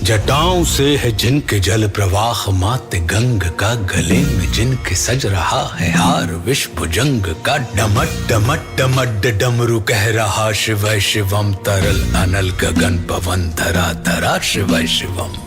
जटाओं से है जिनके जल प्रवाह मात गंग का, गले में जिनके सज रहा है हार विश्व भुजंग का। डमट डमट डमट डमरू कह रहा शिवय शिवम, तरल अनल गगन पवन धरा धरा शिवय शिवम।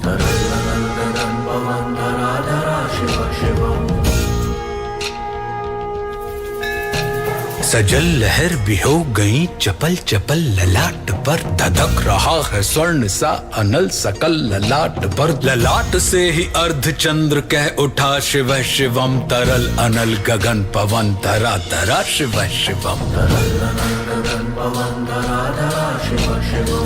सजल लहर भी हो गई चपल चपल, ललाट पर धधक रहा है स्वर्ण सा अनल सकल ललाट पर। ललाट से ही अर्ध चंद्र कह उठा शिवः शिवम, तरल अनल गगन पवन धरा धरा शिवः शिवम।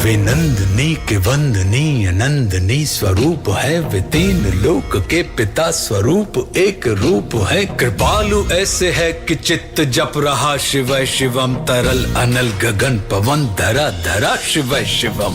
वे नंदनी के वंदनीय नंदनी स्वरूप है, वे तीन लोक के पिता स्वरूप एक रूप है। कृपालु ऐसे है कि चित्त जप रहा शिवः शिवम, तरल अनल गगन पवन धरा धरा शिवः शिवम।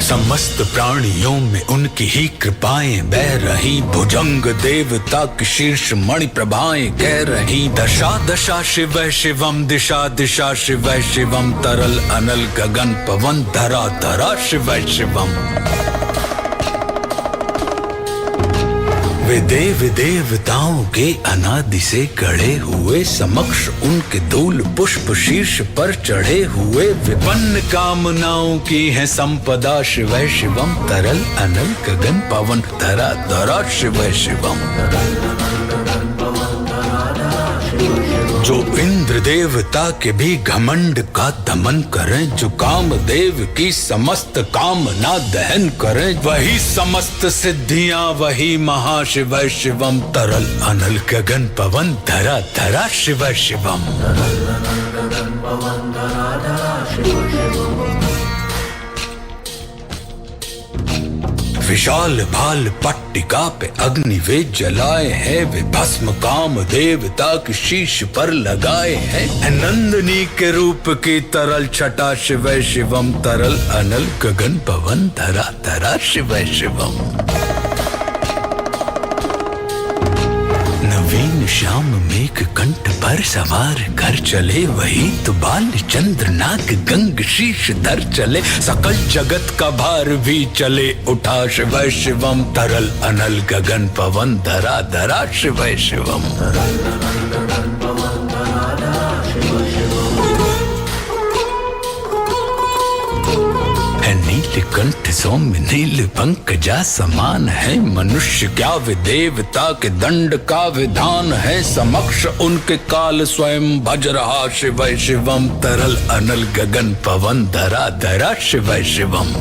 समस्त प्राणियों में उनकी ही कृपाएं बह रही, भुजंग देवता की शीर्ष मणि प्रभाएं कह रही। दशा दशा शिवः शिवम, दिशा दिशा शिवः शिवम, तरल अनल गगन पवन धरा धरा शिवः शिवम। वे देव देवताओं के अनादि से गढ़े हुए, समक्ष उनके धूल पुष्प शीर्ष पर चढ़े हुए। विपन्न कामनाओं की है संपदा शिवः शिवम, तरल अनल गगन पवन धरा धरा शिवः शिवम। जो इंद्र देवता के भी घमंड का दमन करें, जो कामदेव की समस्त कामना दहन करें, वही समस्त सिद्धियां वही महाशिवः शिवम, तरल अनल गगन पवन धरा धरा शिवः शिवम। विशाल भाल पट्टिका पे अग्नि वे जलाए हैं, वे भस्म काम देवता की शीश पर लगाए हैं। नंदनी के रूप की तरल छटा शिवः शिवम, तरल अनल गगन पवन धरा धरा शिवः शिवम। नवीन श्याम मेघ कंठ पर सवार कर चले, वही तो बाल चंद्र नाग गंग शीश धर चले। सकल जगत का भार भी चले उठा शिवः शिवम, तरल अनल गगन पवन धरा धरा शिवः शिवम। नील कंठ सौम्य नील पंकजा समान है, मनुष्य क्या वे देवता के दंड का विधान है। समक्ष उनके काल स्वयं भज रहा शिवः शिवम, तरल अनल गगन पवन धरा धरा शिवः शिवम।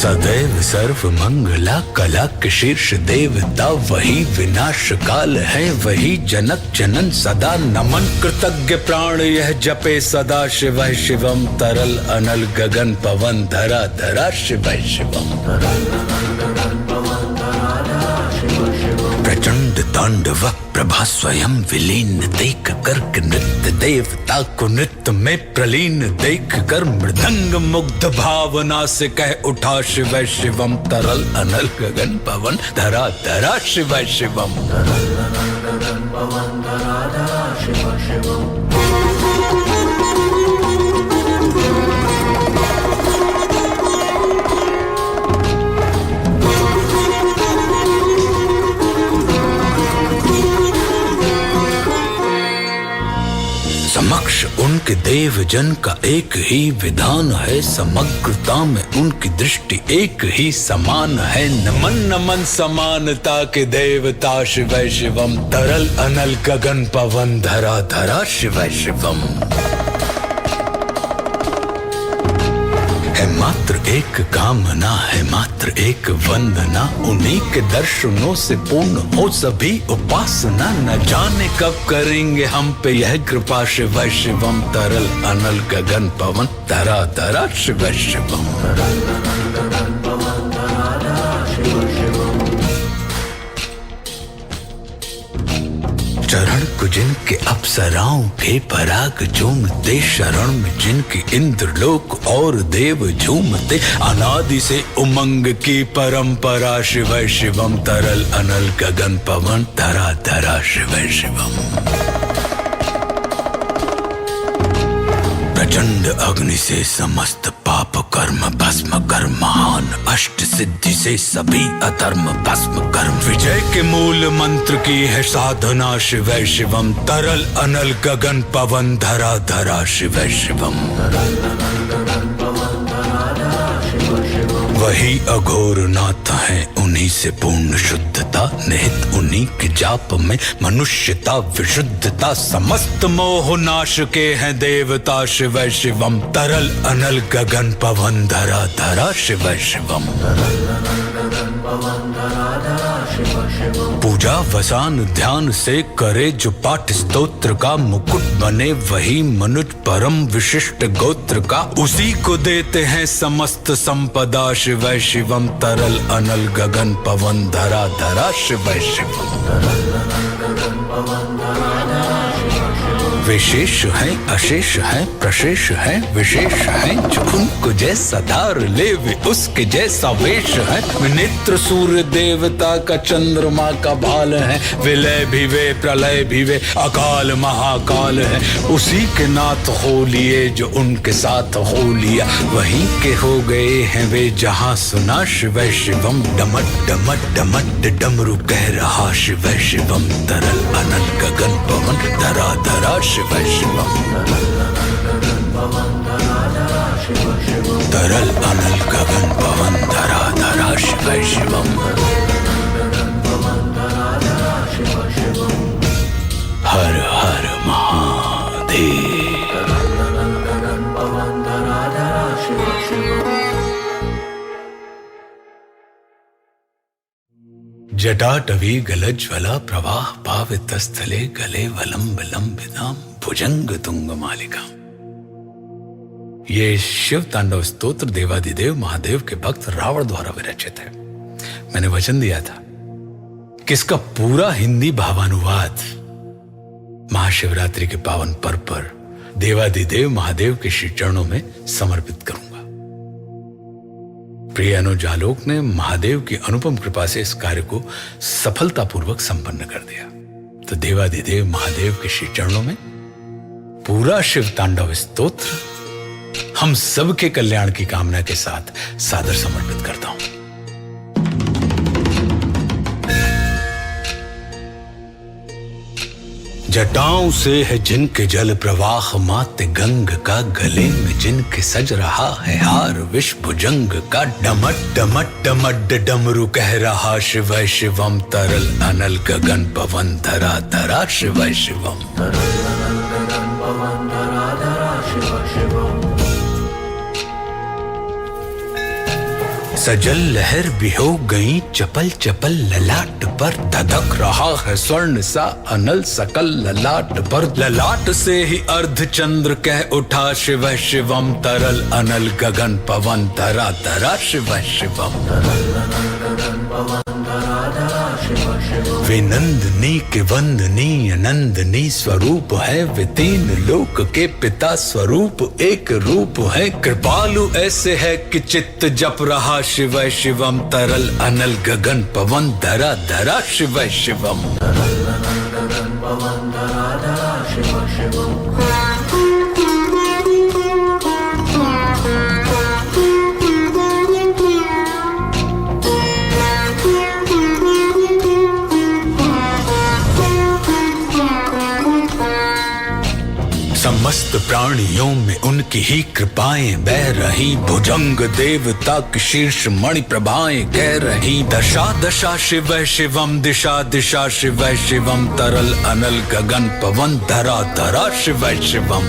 सदैव सर्व मंगला कला के शीर्ष देवता, वही विनाश काल है वही जनक जनन सदा। नमन कृतज्ञ प्राण यह जपे सदा शिवः शिवम, तरल अनल गगन पवन धरा धरा शिवः शिवम। प्रचंड तांडव प्रभा स्वयं विलीन देख कर नृत्य देवता को नृत्य में प्रलीन देख कर, मृदंग मुग्ध भावना से कह उठा शिवः शिवम, तरल अनल गगन पवन धरा धरा शिवः शिवम। समक्ष उनके देव जन का एक ही विधान है, समग्रता में उनकी दृष्टि एक ही समान है। नमन नमन समानता के देवता शिवः शिवम, तरल अनल गगन पवन धरा धरा शिवः शिवम। है मात्र एक कामना है मात्र एक वंदना, उन्हीं के दर्शनों से पूर्ण हो सभी उपासना। न जाने कब करेंगे हम पे यह कृपा शिवः शिवम, तरल अनल गगन पवन धरा धरा शिवः शिवम। चरण को जिनके अप्सराओं के पराग झूमते, शरण में जिनके इंद्रलोक और देव झूमते, अनादि से उमंग की परंपरा शिव शिवम, तरल अनल गगन पवन धरा धरा शिव शिवम। प्रचंड अग्नि से समस्त पाप कर्म भस्म कर, महान अष्ट सिद्धि से सभी अधर्म भस्म कर, विजय के मूल मंत्र की है साधना शिव शिवम, तरल अनल गगन पवन धरा धरा शिव शिवम। वही अघोर नाथ है, उन्हीं से पूर्ण शुद्धता, निहित उन्हीं के जाप में मनुष्यता विशुद्धता, समस्त मोह नाश के हैं देवता शिव शिवम, तरल अनल गगन पवन धरा धरा शिव शिवम। पूजा वसान ध्यान से करे जो पाठ स्तोत्र का, मुकुट बने वही मनुज परम विशिष्ट गोत्र का, उसी को देते हैं समस्त संपदा शिव शिवम, तरल अनल गगन पवन धरा धरा शिव शिवम। विशेष है अशेष है प्रशेष है विशेष है, जो उनको जैसा धार ले वे उसके जैसा वेश है, नेत्र सूर्य देवता का चंद्रमा का भाल है, विलय भी वे प्रलय भी वे अकाल महाकाल है, उसी के नाथ हो लिए जो उनके साथ हो लिया, वहीं के हो गए हैं वे जहां सुना शिव शिवम, डमट डमट डमट डमरू कह रहा शिव शिवम, तरल अनल गगन पवन धरा धरा शिव शिवम, तरल अनल गगन पवन धरा धरा शिव शिवम। हर हर महादेव। जटाटवी गलज्वला प्रवाह पावितस्थले, गले वलंब लंबिताम भुजंग तुंग मालिका। ये शिव तांडव स्तोत्र देवादिदेव महादेव के भक्त रावण द्वारा विरचित है। मैंने वचन दिया था कि इसका पूरा हिंदी भावानुवाद महाशिवरात्रि के पावन पर्व पर देवादिदेव महादेव के श्री चरणों में समर्पित करूंगा। प्रिय अनुज आलोक ने महादेव की अनुपम कृपा से इस कार्य को सफलतापूर्वक संपन्न कर दिया। तो देवादिदेव महादेव के श्री चरणों में पूरा शिव तांडव स्तोत्र हम सबके कल्याण की कामना के साथ सादर समर्पित करता हूं। जटाओं से है जिनके जल प्रवाह माते गंग का, गले में जिनके सज रहा है हार विष भुजंग का, डमट डमट डमट डमरू कह रहा शिव शिवम, तरल अनल गगन पवन धरा धरा शिव शिवम। सजल लहर भी हो गई चपल चपल, ललाट पर धधक रहा है स्वर्ण सा अनल सकल, ललाट पर ललाट से ही अर्ध चंद्र कह उठा शिव शिवम, तरल अनल गगन पवन धरा धरा शिव शिवम। वे नंदनी के वंदनीय नंदनी स्वरूप है, वे तीन लोक के पिता स्वरूप एक रूप है, कृपालु ऐसे है कि चित्त जप रहा शिव शिवम, तरल अनल गगन पवन धरा धरा शिव शिवम। समस्त प्राणियों में उनकी ही कृपाएं बह रही, भुजंग देवता की शीर्ष मणि प्रभाएं कह रही, दशा दशा शिव शिवम, दिशा दिशा शिव शिवम, तरल अनल गगन पवन धरा धरा शिव शिवम।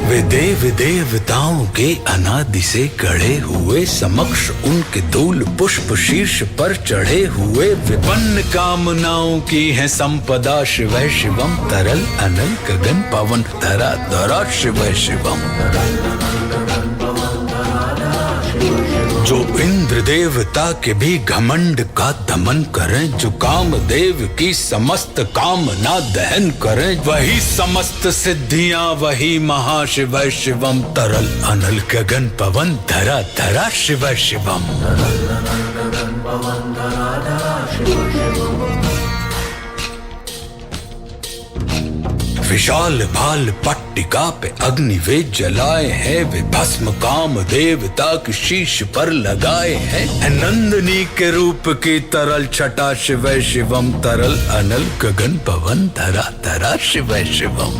वे देव देवताओं के अनादि से गढ़े हुए, समक्ष उनके धूल पुष्प शीर्ष पर चढ़े हुए, विपन्न कामनाओं की है संपदा शिव शिवम, तरल अनल गगन पवन धरा धरा शिव शिवम। जो इंद्र देवता के भी घमंड का दमन करें, जो कामदेव की समस्त कामना दहन करें, वही समस्त सिद्धियां, वही महाशिव शिवम। तरल अनल गगन पवन धरा धरा शिव शिवम। विशाल भाल पट्टिका पे अग्नि वे जलाए हैं, वे भस्म काम देवता की शीश पर लगाए हैं। नंदनी के रूप की तरल छटा शिव शिवम। तरल अनल गगन पवन धरा धरा शिव शिवम।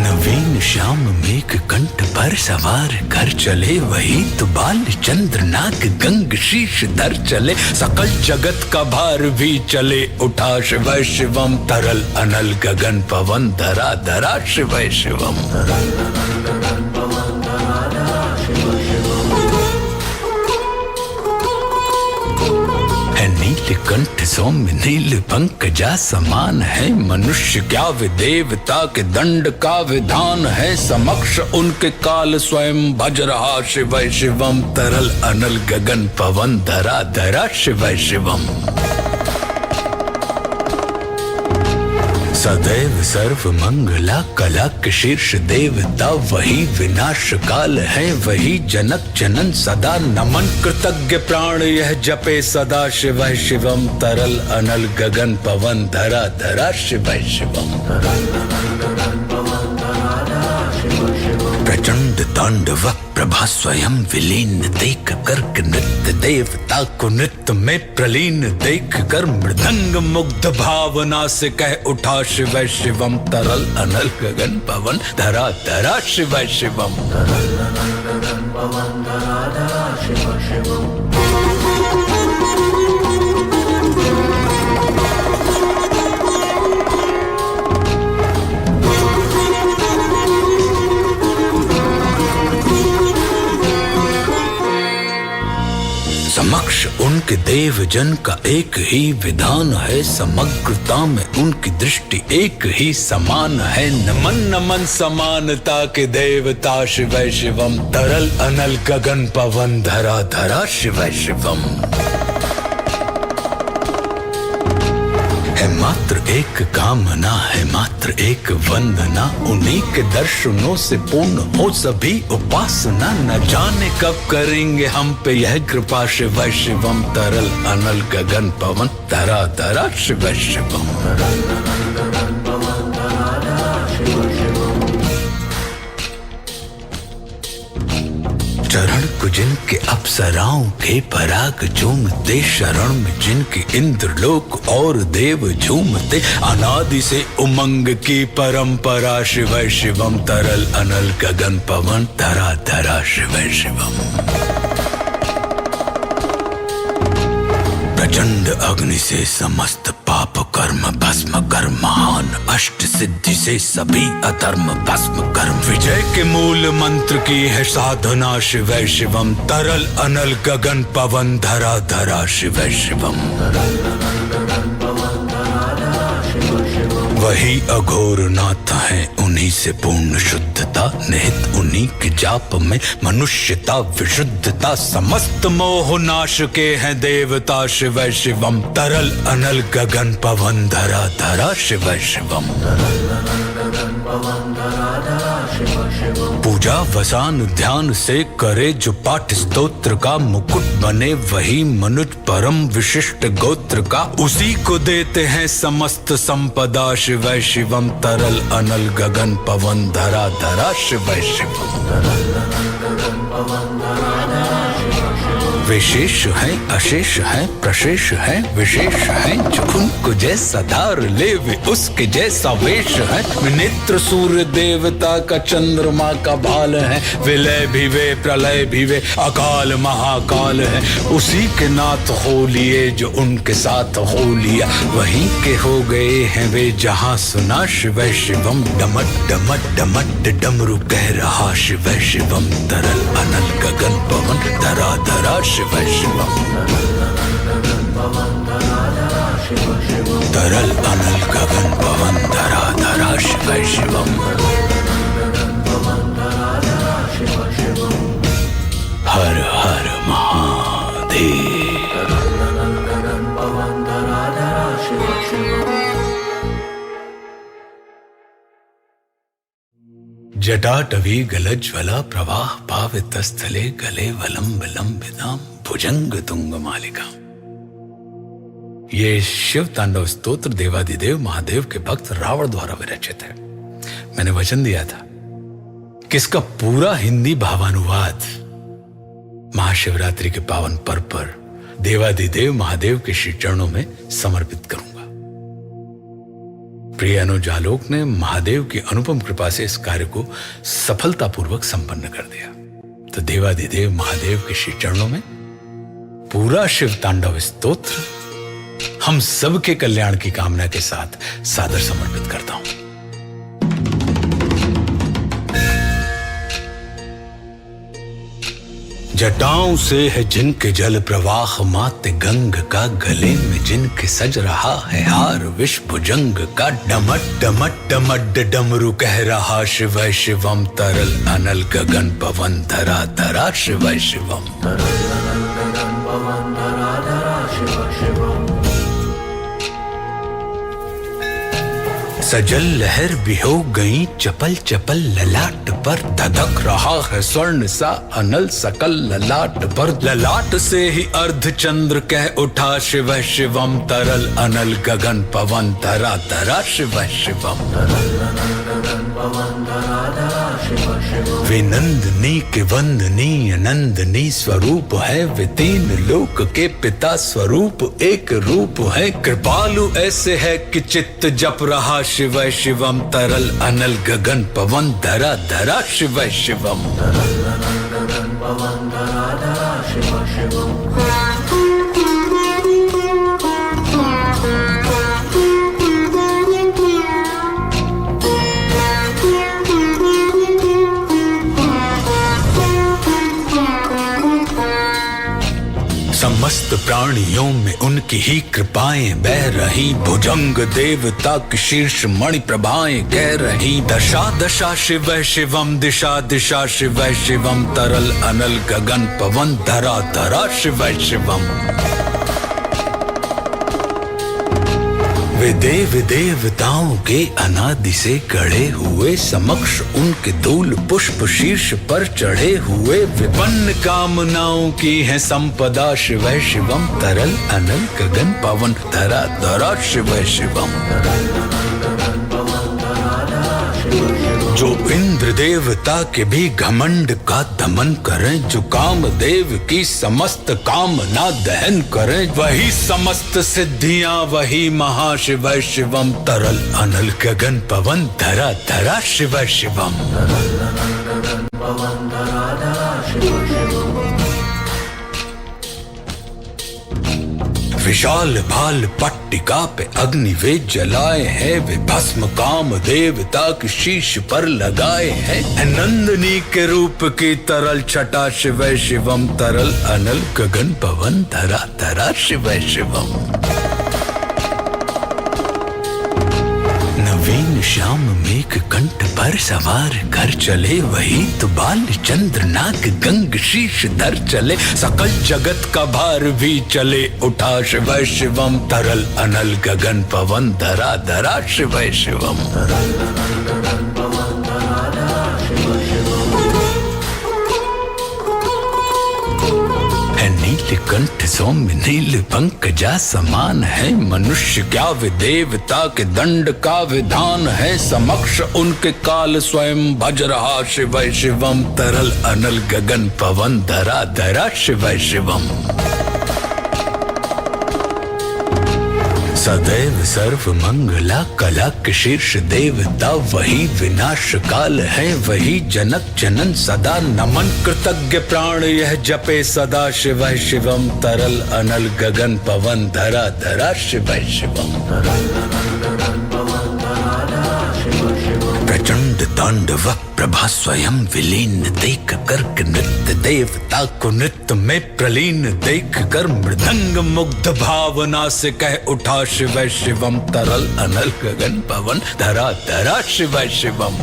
नवीन श्याम मेघ कंठ पर सवार कर चले, वही तो बाल चंद्र नाग गंग शीश धर चले। सकल जगत का भार भी चले उठा शिव शिवम। तरल अनल गगन पवन धरा धरा शिव शिवम। नीलकंठ सौम्य नील पंकजा समान है, मनुष्य क्या वे देवता के दंड का विधान है। समक्ष उनके काल स्वयं भज रहा शिव शिवम। तरल अनल गगन पवन धरा धरा शिव शिवम। सदैव सर्व मंगला कला के शीर्ष देवता, वही विनाश काल है, वही जनक जनन सदा नमन। कृतज्ञ प्राण यह जपे सदा शिव शिवम। तरल अनल गगन पवन धरा धरा शिव शिवम। प्रचंड तांडव प्रभा स्वयं विलीन देख कर नृत्य देवता को नृत्य में प्रलीन देख कर मृदंग मुग्ध भावना से कह उठा शिव शिवम। तरल अनल गगन पवन धरा धरा शिव शिवम। समक्ष उनके देव जन का एक ही विधान है, समग्रता में उनकी दृष्टि एक ही समान है। नमन नमन समानता के देवता शिव शिवम। तरल अनल गगन पवन धरा धरा शिव शिवम। है मात्र एक कामना, है मात्र एक वंदना, उन्हीं के दर्शनों से पूर्ण हो सभी उपासना। न जाने कब करेंगे हम पे यह कृपा शिव शिवम। तरल अनल गगन पवन धरा धरा शिव शिवम। चरण को जिनके अप्सराओं के पराग झूमते, शरण में जिनके इंद्रलोक और देव झूमते। अनादि से उमंग की परंपरा शिव शिवम। तरल अनल गगन पवन धरा धरा शिव शिवम। प्रचंड अग्नि से समस्त पाप कर्म भस्म कर, महान अष्ट सिद्धि से सभी अधर्म भस्म कर। विजय के मूल मंत्र की है साधना शिव शिवम। तरल अनल गगन पवन धरा धरा शिव शिवम। वही अघोर नाथ है, उन्हीं से पूर्ण शुद्धता निहित, उन्हीं के जाप में मनुष्यता विशुद्धता। समस्त मोह नाश के हैं देवता शिव शिवम। तरल अनल गगन पवन धरा धरा शिव शिवम। पूजा वसान ध्यान से करे जो पाठ स्तोत्र का, मुकुट बने वही मनुज परम विशिष्ट गोत्र का। उसी को देते हैं समस्त संपदा शिव शिवम। तरल अनल गगन पवन धरा धरा शिव शिवम। विशेष है अशेष है प्रशेष है विशेष है, जो उनको जैसा धार ले वे उसके जैसा वेश है। नेत्र सूर्य देवता का चंद्रमा का भाल है, विलय भी वे प्रलय भी वे अकाल महाकाल है। उसी के नाथ हो लिए जो उनके साथ हो लिया, वहीं के हो गए हैं वे जहां सुना शिव शिवम। डमट डमट डमट डमरू कह रहा शिव शिवम। तरल अनल गगन पवन धरा धरा शिव शिवम। तरल अनल गगन पवन धरा धरा शिव शिवम। हर हर महादेव। जटाटवी गलज्ज्वला प्रवाह पावितस्थले गले वलंब लंबिताम भुजंग तुंग मालिका। ये शिव तांडव स्तोत्र देवादिदेव महादेव के भक्त रावण द्वारा विरचित है। मैंने वचन दिया था कि इसका पूरा हिंदी भावानुवाद महाशिवरात्रि के पावन पर्व पर देवादिदेव महादेव के श्री चरणों में समर्पित करूंगा। प्रिय अनुज आलोक ने महादेव की अनुपम कृपा से इस कार्य को सफलतापूर्वक संपन्न कर दिया। तो देवादिदेव महादेव के श्री चरणों में पूरा शिव तांडव स्तोत्र हम सबके कल्याण की कामना के साथ सादर समर्पित करता हूं। जटाओं से है जिनके जल प्रवाह माते गंग का, गले में जिनके सज रहा है हार विश्व भुजंग का। डमट डमट डमट डमरू कह रहा शिव शिवम, तरल अनल गगन पवन धरा धरा शिव शिवम। सजल लहर भी हो गई चपल चपल, ललाट पर धधक रहा है स्वर्ण सा अनल सकल ललाट पर। ललाट से ही अर्ध चंद्र कह उठा शिव शिवम, तरल अनल गगन पवन धरा धरा शिव शिवम। वे नंदनी के वंदनीय नंदनी स्वरूप है, वे तीन लोक के पिता स्वरूप एक रूप है। कृपालु ऐसे है कि चित्त जप रहा शिव शिवम, तरल अनल गगन पवन धरा धरा शिव शिवम। समस्त प्राणियों में उनकी ही कृपाएं बह रही, भुजंग देवता की शीर्ष मणि प्रभाएं कह रही। दशा दशा शिव शिवम, दिशा दिशा शिव शिवम, तरल अनल गगन पवन धरा धरा शिव शिवम। वे देव देवताओं के अनादि से गढ़े हुए, समक्ष उनके धूल पुष्प शीर्ष पर चढ़े हुए। विपन्न कामनाओं की है संपदा शिव शिवम, तरल अनल गगन पवन धरा धरा शिव शिवम। जो इंद्र देवता के भी घमंड का दमन करें, जो काम देव की समस्त कामना दहन करें, वही समस्त सिद्धियां वही महाशिव शिवम, तरल अनल गगन पवन धरा धरा शिव शिवम। विशाल भाल पट्टिका पे अग्नि वे जलाए हैं, वे भस्म काम देवता की शीश पर लगाए हैं। नंदनी के रूप की तरल छटा शिव शिवम, तरल अनल गगन पवन धरा धरा शिव शिवम। नवीन श्याम मेघ कंठ पर सवार कर चले, वही तो बाल चंद्र नाग गंग शीश धर चले। सकल जगत का भार भी चले उठा शिव शिवम, तरल अनल गगन पवन धरा धरा शिव शिवम। नीलकंठ सौम्य नील पंकजा समान है, मनुष्य क्या वे देवता के दंड का विधान है। समक्ष उनके काल स्वयं भज रहा शिव शिवम, तरल अनल गगन पवन धरा धरा शिव शिवम। सदैव सर्व मंगला कला के शीर्ष देवता, वही विनाश काल है वही जनक जनन सदा। नमन कृतज्ञ प्राण यह जपे सदा शिव शिवम, तरल अनल गगन पवन धरा धरा शिव शिवम। प्रचंड तांडव प्रभा स्वयं विलीन देख कर, नृत्य देवता को नृत्य में प्रलीन देख कर। मृदंग मुग्ध भावना से कह उठा शिव शिवम, तरल अनल गगन पवन धरा धरा शिव शिवम।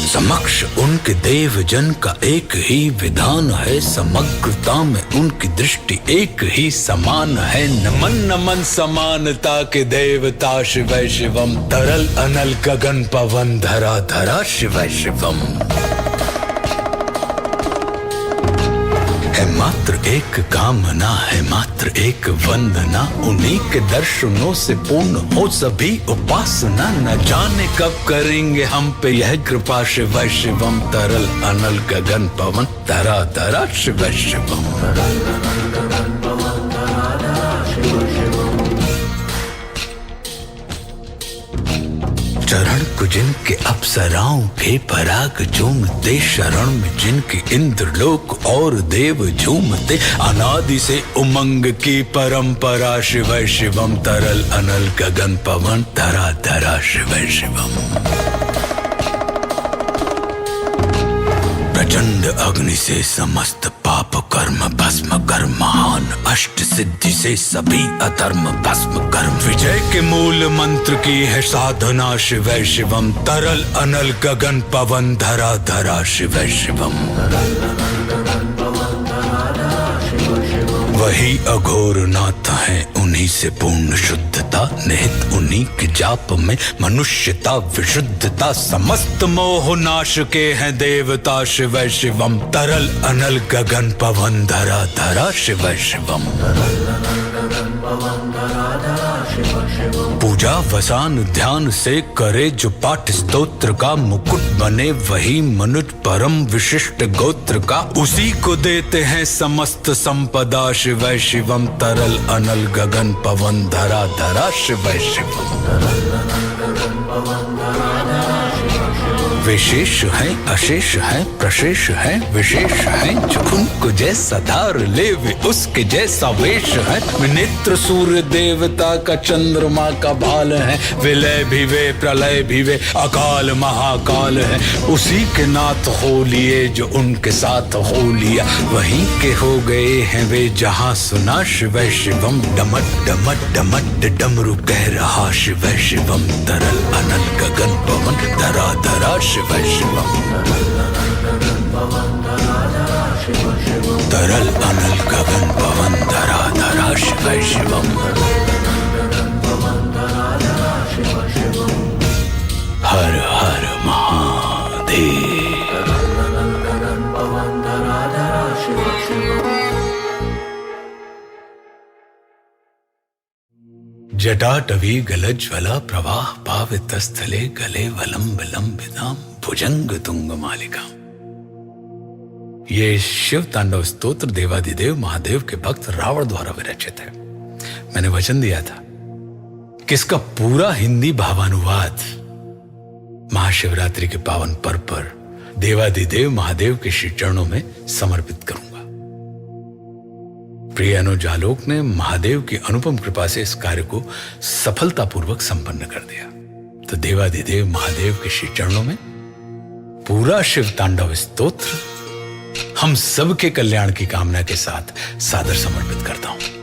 समक्ष उनके देव जन का एक ही विधान है, समग्रता में उनकी दृष्टि एक ही समान है। नमन नमन समानता के देवता शिव शिवम, तरल अनल गगन पवन धरा धरा शिव शिवम। है मात्र एक कामना, है मात्र एक वंदना, उन्हीं के दर्शनों से पूर्ण हो सभी उपासना। न जाने कब करेंगे हम पे यह कृपा शिव शिवम, तरल अनल गगन पवन धरा धरा शिव शिवम। चरण को जिनके अप्सराओं के पराग झूमते, शरण में जिनके इंद्रलोक और देव झूमते। अनादि से उमंग की परंपरा शिव शिवम, तरल अनल गगन पवन धरा धरा शिव शिवम। प्रचंड अग्नि से समस्त पाप कर्म भस्म कर, महान अष्ट सिद्धि से सभी अधर्म भस्म कर। विजय के मूल मंत्र की है साधना शिव शिवम, तरल अनल गगन पवन धरा धरा शिव शिवम। वही अघोर नाथ है, उन्हीं से पूर्ण शुद्धता, निहित उन्हीं के जाप में मनुष्यता विशुद्धता। समस्त मोह नाश के हैं देवता शिव शिवम, तरल अनल गगन पवन धरा धरा शिव शिवम। पूजा वसान ध्यान से करे जो पाठ स्तोत्र का, मुकुट बने वही मनुज परम विशिष्ट गोत्र का। उसी को देते हैं समस्त संपदा शिव शिवम, तरल अनल गगन पवन धरा धरा शिव शिवम। विशेष है अशेष है प्रशेष है विशेष है, जो उनको जैसा धार ले वे उसके जैसा वेश है। नेत्र सूर्य देवता का चंद्रमा का भाल है, विलय भी वे प्रलय भी वे अकाल महाकाल है। उसी के नाथ हो लिए जो उनके साथ हो लिया, वहीं के हो गए हैं वे जहां सुना शिव शिवम। डमट डमट डमट डमरू कह रहा शिव शिवम, तरल अनल गगन पवन धरा धरा शिव शिवम। तरल अनल गगन पवन धरा धरा शिव शिवम। हर हर महादेव। जटाटवी गलज्वला प्रवाह पावितस्थले, गले वलंब लंबिताम भुजंग तुंग मालिका। ये शिव तांडव स्तोत्र देवादिदेव महादेव के भक्त रावण द्वारा विरचित है। मैंने वचन दिया था कि इसका पूरा हिंदी भावानुवाद महाशिवरात्रि के पावन पर्व पर देवादिदेव महादेव के श्री चरणों में समर्पित करूंगा। प्रिय अनुज आलोक ने महादेव की अनुपम कृपा से इस कार्य को सफलतापूर्वक संपन्न कर दिया। तो देवादिदेव महादेव के श्री चरणों में पूरा शिव तांडव स्तोत्र हम सब के कल्याण की कामना के साथ सादर समर्पित करता हूं।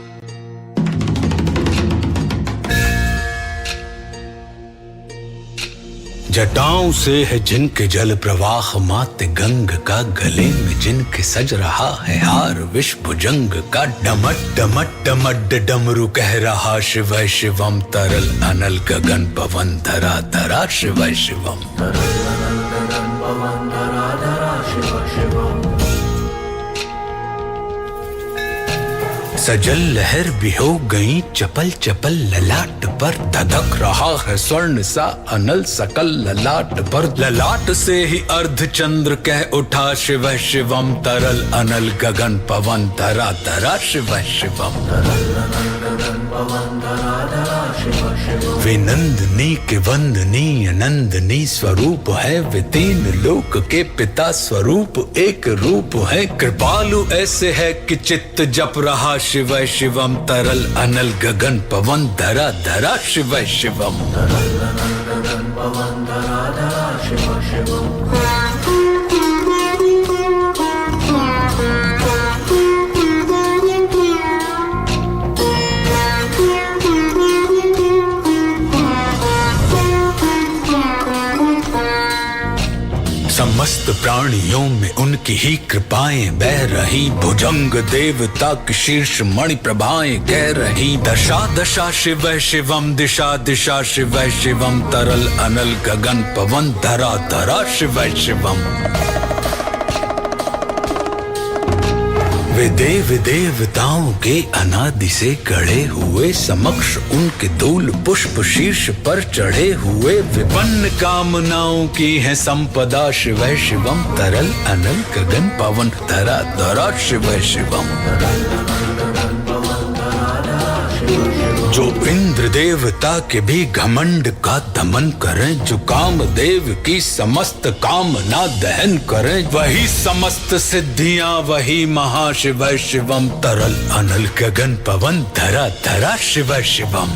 जटाओं से है जिनके जल प्रवाह माते गंग का, गले में जिनके सज रहा है हार विष भुजंग का। डमट डमट डमट डमरू कह रहा शिव शिवम, तरल अनल गगन पवन धरा धरा शिव शिवम। सजल लहर भी हो गई चपल चपल ललाट पर, धधक रहा है स्वर्ण सा अनल सकल ललाट पर। ललाट से ही अर्ध चंद्र कह उठा शिव शिवम, तरल अनल गगन पवन धरा धरा शिव शिवम। वे नंदनी के वंदनीय नंदनी स्वरूप है, वे तीन लोक के पिता स्वरूप एक रूप है। कृपालु ऐसे है कि चित्त जप रहा शिव शिवम, तरल अनल गगन पवन धरा धरा शिव शिवम। पवन धरा धरा शिव शिवम्। समस्त प्राणियों में उनकी ही कृपाएं बह रही, भुजंग देवता की शीर्ष मणि प्रभाएं कह रही। दशा दशा शिव शिवम, दिशा दिशा शिव शिवम, तरल अनल गगन पवन धरा धरा शिव शिवम। वे देव देवताओं के अनादि से गढ़े हुए, समक्ष उनके धूल पुष्प शीर्ष पर चढ़े हुए। विपन्न कामनाओं की है संपदा शिव शिवम, तरल अनल गगन पवन धरा धरा शिव शिवम। जो इंद्र देवता के भी घमंड का दमन करें, जो कामदेव की समस्त कामना दहन करें, वही समस्त सिद्धियां, वही महाशिव शिवम, तरल अनल गगन पवन धरा धरा शिव शिवम।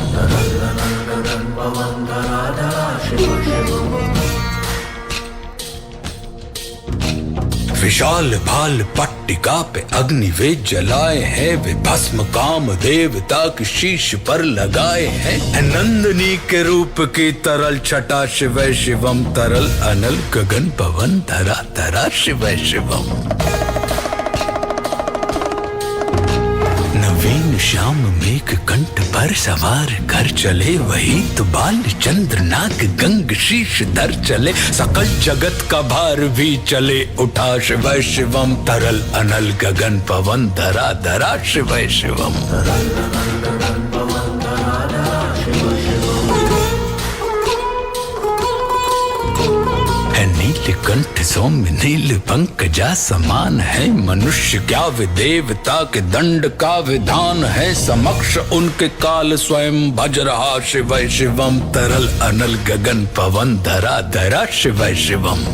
विशाल भाल पट्टिका पे अग्नि वे जलाए हैं, वे भस्म काम देवता की शीश पर लगाए हैं। नंदनी के रूप की तरल छटा शिव शिवम, तरल अनल गगन पवन धरा धरा शिव शिवम। नवीन श्याम मेघ कंठ पर सवार कर चले, वही तो बाल चंद्र नाग गंग शीश धर चले। सकल जगत का भार भी चले उठा शिव शिवम, तरल अनल गगन पवन धरा धरा शिव शिवम। नीलकंठ सौम्य नील पंकजा समान है, मनुष्य क्या वे देवता के दंड का विधान है। समक्ष उनके काल स्वयं भज रहा शिव शिवम, तरल अनल गगन पवन धरा धरा शिव शिवम।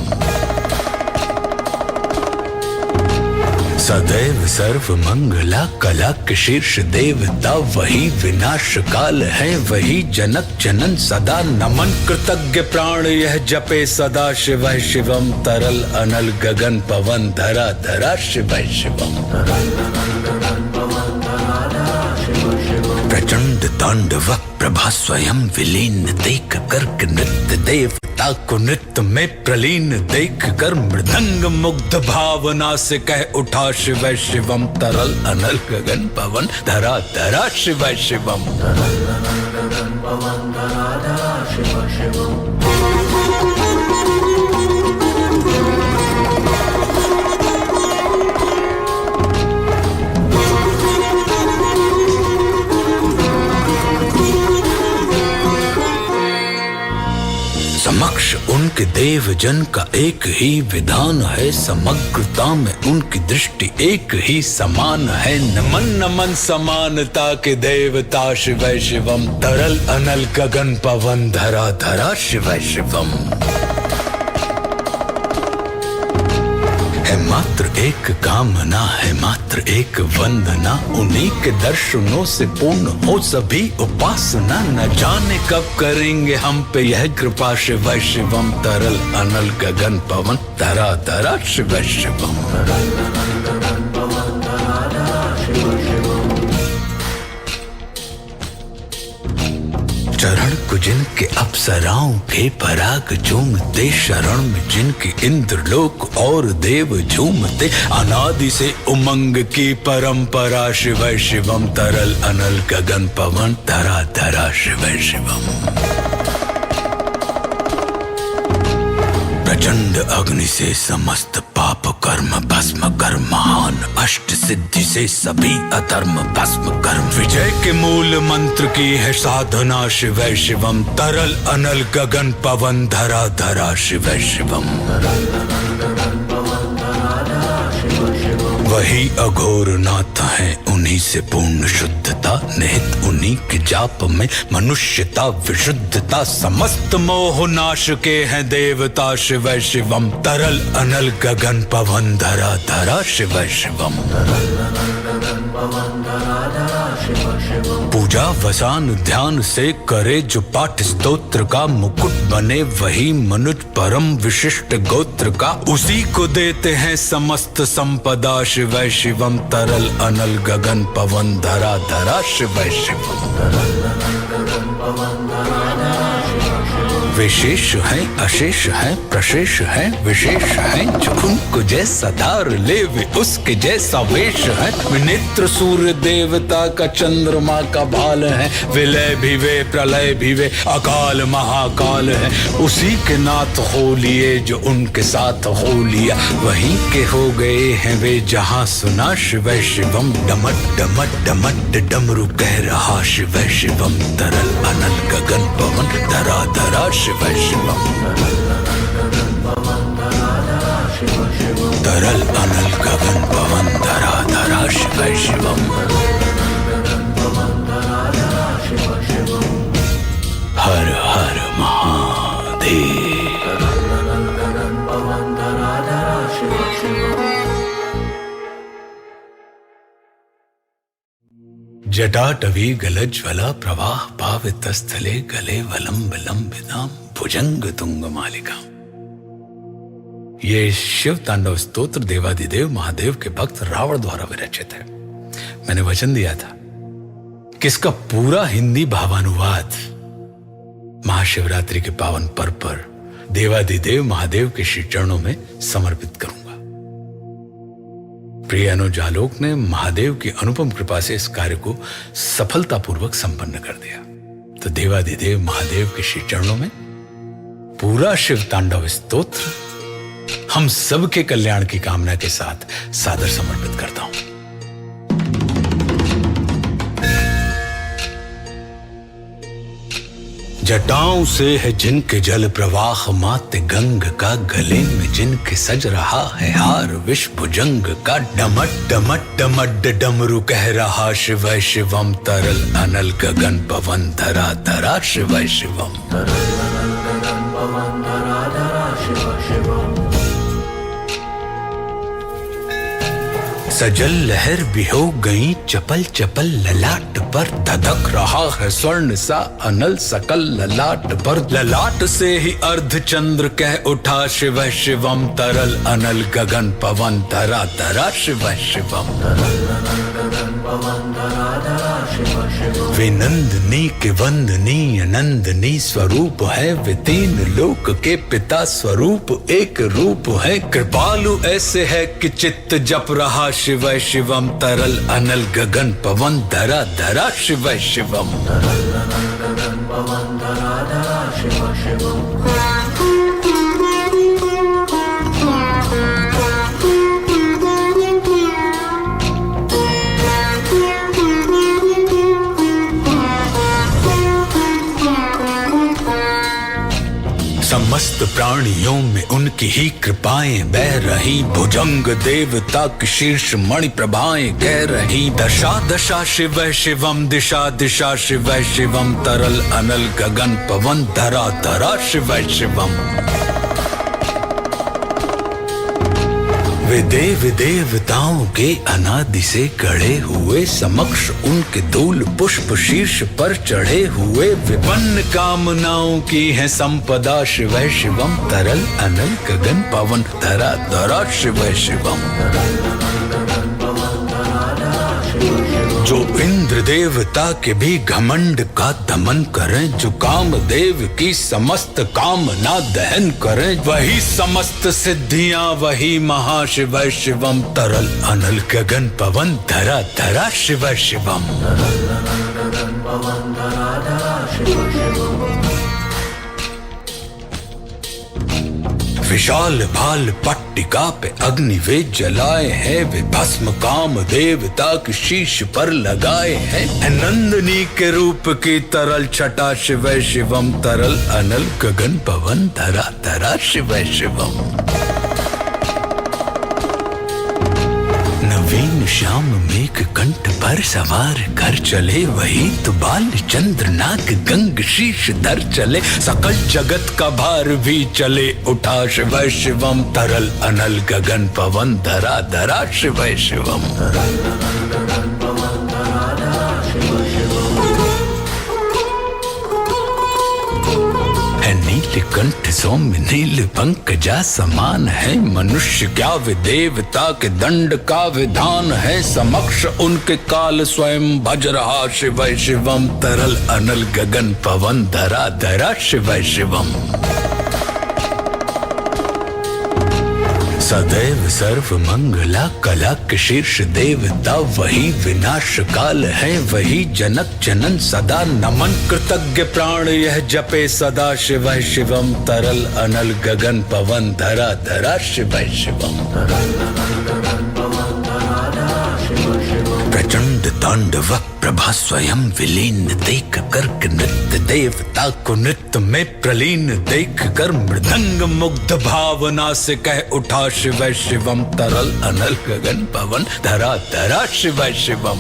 सदैव सर्व मंगला कला के शीर्ष देवता, वही विनाश काल है, वही जनक जनन सदा। नमन कृतज्ञ प्राण यह जपे सदा शिव शिवम, तरल अनल गगन पवन धरा धरा शिव शिवम। प्रचंड तांडव प्रभा स्वयं विलीन देख कर नृत्य देवता को नृत्य में प्रलीन देख कर, मृदंग मुग्ध भावना से कह उठा शिव शिवम, तरल अनल गगन पवन धरा धरा शिव शिवम। समक्ष उनके देव जन का एक ही विधान है, समग्रता में उनकी दृष्टि एक ही समान है। नमन नमन समानता के देवता शिव शिवम, तरल अनल गगन पवन धरा धरा शिव शिवम। है मात्र एक कामना, है मात्र एक वंदना, उन्हीं के दर्शनों से पूर्ण हो सभी उपासना। न जाने कब करेंगे हम पे यह कृपा शिव शिवम, तरल अनल गगन पवन धरा धरा शिव शिवम। चरण को जिनके अप्सराओं के पराग झूमते, शरण में जिनके इंद्रलोक और देव झूमते। अनादि से उमंग की परंपरा शिव शिवम, तरल अनल गगन पवन धरा धरा शिव शिवम। प्रचंड अग्नि से समस्त पाप कर्म भस्म कर, महान अष्ट सिद्धि से सभी अधर्म भस्म कर। विजय के मूल मंत्र की है साधना शिव शिवम, तरल अनल गगन पवन धरा धरा शिव शिवम। वही अघोर नाथ है, उन्हीं से पूर्ण शुद्धता, निहित उन्हीं के जाप में मनुष्यता विशुद्धता। समस्त मोह नाश के हैं देवता शिव शिवम, तरल अनल गगन पवन धरा धरा शिव शिवम। पूजा वसान ध्यान से करे जो पाठ स्तोत्र का, मुकुट बने वही मनुज परम विशिष्ट गोत्र का। उसी को देते हैं समस्त संपदा, शिवै शिवम तरल अनल गगन पवन धरा धरा शिवै शिवम। विशेष है अशेष है प्रशेष है विशेष है, जो उनको जैसा धार ले वे उसके जैसा वेश है। नेत्र सूर्य देवता का चंद्रमा का भाल है, विलय भी वे प्रलय भी वे अकाल महाकाल है। उसी के नाथ हो लिए जो उनके साथ हो लिया, वहीं के हो गए हैं वे जहां सुना शिवै शिवम। डमट डमट डमट डमरू कह रहा शिवै शिवम, तरल अनल गगन पवन धरा धरा शिवै शिवम। तरल अनल गगन पवन धरा धरा शिवै शिवम। हर हर महादेव। जटाटवी गलज्वला प्रवाह पावितस्थले, गले वलंब लंबिताम भुजंग तुंग मालिका। ये शिव तांडव स्तोत्र देवादिदेव महादेव के भक्त रावण द्वारा विरचित है। मैंने वचन दिया था कि इसका पूरा हिंदी भावानुवाद महाशिवरात्रि के पावन पर्व पर देवादिदेव महादेव के श्री चरणों में समर्पित करूंगा। प्रिय अनुज आलोक ने महादेव की अनुपम कृपा से इस कार्य को सफलतापूर्वक संपन्न कर दिया। तो देवादिदेव महादेव के श्री चरणों में पूरा शिव तांडव स्तोत्र हम सबके कल्याण की कामना के साथ सादर समर्पित करता हूं। जटाओं से है जिनके जल प्रवाह, माते गंग का गले में जिनके सज रहा है हार विष भुजंग का। डमट डमट डमट डमरू कह रहा शिवै शिवम, तरल अनल गगन पवन धरा धरा शिवै शिवम। सजल लहर भी हो गई चपल चपल, ललाट पर धधक रहा है स्वर्ण सा अनल सकल ललाट पर। ललाट से ही अर्ध चंद्र कह उठा शिवै शिवम, तरल अनल गगन पवन धरा धरा शिवै शिवम। वे नंदनी के वंदनी अनंदनी स्वरूप है, वे तीन लोक के पिता स्वरूप एक रूप है। कृपालु ऐसे है कि चित्त जप रहा शिवै शिवम, तरल अनल गगन पवन धरा धरा शिवै शिवम। समस्त प्राणियों में उनकी ही कृपाएं बह रही, भुजंग देवता की शीर्ष मणि प्रभाएं कह रही। दशा दशा शिवै शिवम, दिशा दिशा शिवै शिवम, तरल अनल गगन पवन धरा धरा शिवै शिवम। वे देव देवताओं के अनादि से गढ़े हुए, समक्ष उनके धूल पुष्प शीर्ष पर चढ़े हुए। विपन्न कामनाओं की है संपदा शिवै शिवम, तरल अनल गगन पवन धरा धरा शिवै शिवम। जो इंद्र देवता के भी घमंड का दमन करें, जो काम देव की समस्त कामना दहन करें, वही समस्त सिद्धियां वही महाशिवै शिवम, तरल अनल गगन पवन धरा धरा शिवै शिवम। विशाल भाल पट्टिका पे अग्नि वे जलाए हैं, वे भस्म काम देवता की शीश पर लगाए हैं। नंदनी के रूप की तरल छटा शिवै शिवम, तरल अनल गगन पवन धरा धरा शिवै शिवम। नवीन श्याम मेघ कंठ पर सवार कर चले, वही तो बाल चंद्र नाग गंग शीश धर चले। सकल जगत का भार भी चले उठा शिवै शिवम, तरल अनल गगन पवन धरा धरा शिवै शिवम। नील कंठ सौम्य नील पंकजा समान है। मनुष्य क्या वे देवता के दंड का विधान है। समक्ष उनके काल स्वयं भज रहा शिव शिवम। तरल अनल गगन पवन धरा धरा शिव शिवम। सदैव सर्व मंगला कला के शीर्ष देवता वही विनाश काल है। वही जनक जनन सदा नमन। कृतज्ञ प्राण यह जपे सदा शिव शिवम। तरल अनल गगन पवन धरा धरा शिव शिवम। प्रचंड तांडव प्रभा स्वयं विलीन देख कर नृत्य देवता को नृत्य में प्रलीन देख कर मृदंग मुग्ध भावना से कह उठा शिव शिवम। तरल अनल गगन पवन धरा धरा शिव शिवम।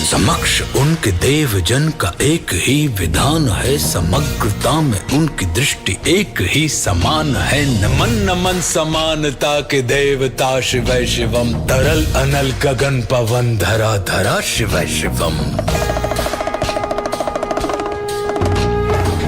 समक्ष उनके देव जन का एक ही विधान है। समग्रता में उनकी दृष्टि एक ही समान है। नमन नमन समानता के देवता शिव शिवम। तरल अनल गगन पवन धरा धरा शिव शिवम।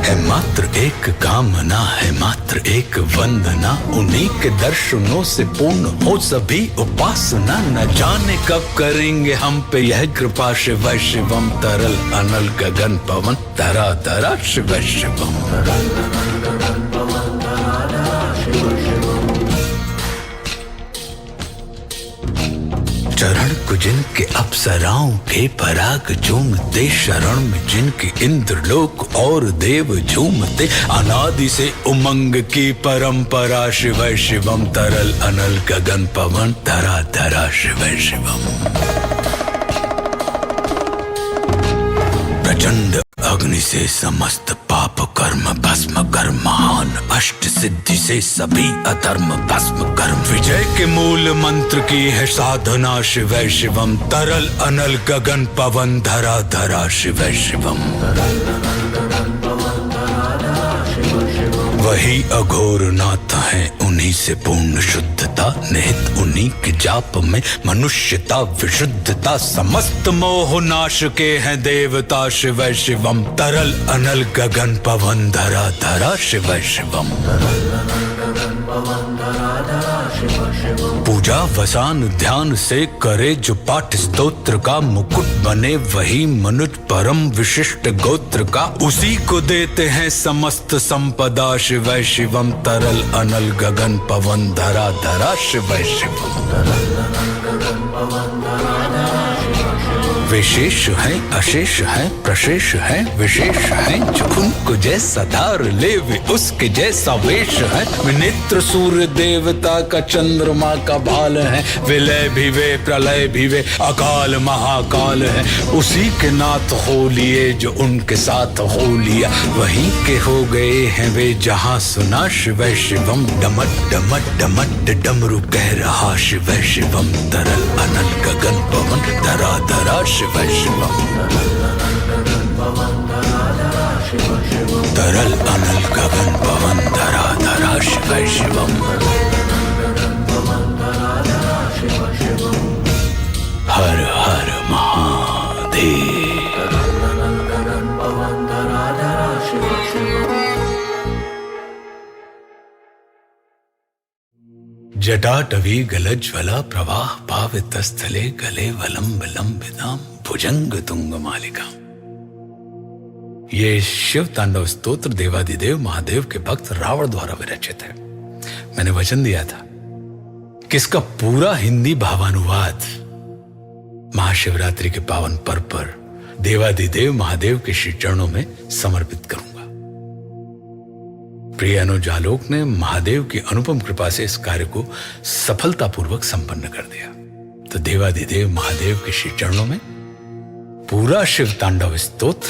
है मात्र एक कामना है मात्र एक वंदना। उन्हीं के दर्शनों से पूर्ण हो सभी उपासना। न जाने कब करेंगे हम पे यह कृपा शिव शिवम। तरल अनल गगन पवन धरा धरा शिव शिवम। चरण को जिनके अप्सराओं के पराग झूमते। शरण में जिनके इंद्रलोक और देव झूमते। अनादि से उमंग की परंपरा शिव शिवम। तरल अनल गगन पवन धरा धरा शिव शिवम। प्रचंड अग्नि से समस्त पाप कर्म भस्म कर। महान अष्ट सिद्धि से सभी अधर्म भस्म कर। विजय के मूल मंत्र की है साधना शिव शिवम। तरल अनल गगन पवन धरा धरा शिव शिवम। वही अघोर नाथ है उन्हीं से पूर्ण शुद्धता। निहित उन्हीं के जाप में मनुष्यता विशुद्धता। समस्त मोह नाश के हैं देवता शिव शिवम। तरल अनल गगन पवन धरा धरा शिव शिवम। पूजा वसान ध्यान से करे जो पाठ स्तोत्र का। मुकुट बने वही मनुज परम विशिष्ट गोत्र का। उसी को देते हैं समस्त संपदा शिव शिवम। तरल अनल गगन पवन धरा धरा शिव शिवम। विशेष है अशेष है प्रशेष है विशेष है। जो उनको जैसा धार ले वे उसके जैसा वेश है। विनेत्र सूर्य देवता का चंद्रमा का भाल है। विलय भी वे प्रलय भी वे अकाल महाकाल है। उसी के नाथ हो लिए जो उनके साथ हो लिया। वहीं के हो गए हैं वे जहां सुना शिव शिवम। डमट डमट डमट डमरू कह रहा शिव शिवम। तरल अनल गगन पवन धरा धरा शिव शिवम। तरल अनल गगन पवन धरा धरा शिव शिवम। हर हर महादेव। जटाटवी गलज्वला प्रवाह पावितस्थले गले वलंब लंबिताम भुजंग तुंग मालिका। ये शिव तांडव स्तोत्र देवादिदेव महादेव के भक्त रावण द्वारा विरचित है। मैंने वचन दिया था कि इसका पूरा हिंदी भावानुवाद महाशिवरात्रि के पावन पर्व पर देवादिदेव महादेव के श्री चरणों में समर्पित करूंगा। प्रिय अनुज आलोक ने महादेव की अनुपम कृपा से इस कार्य को सफलतापूर्वक संपन्न कर दिया। तो देवादिदेव महादेव के श्री चरणों में पूरा शिव तांडव स्तोत्र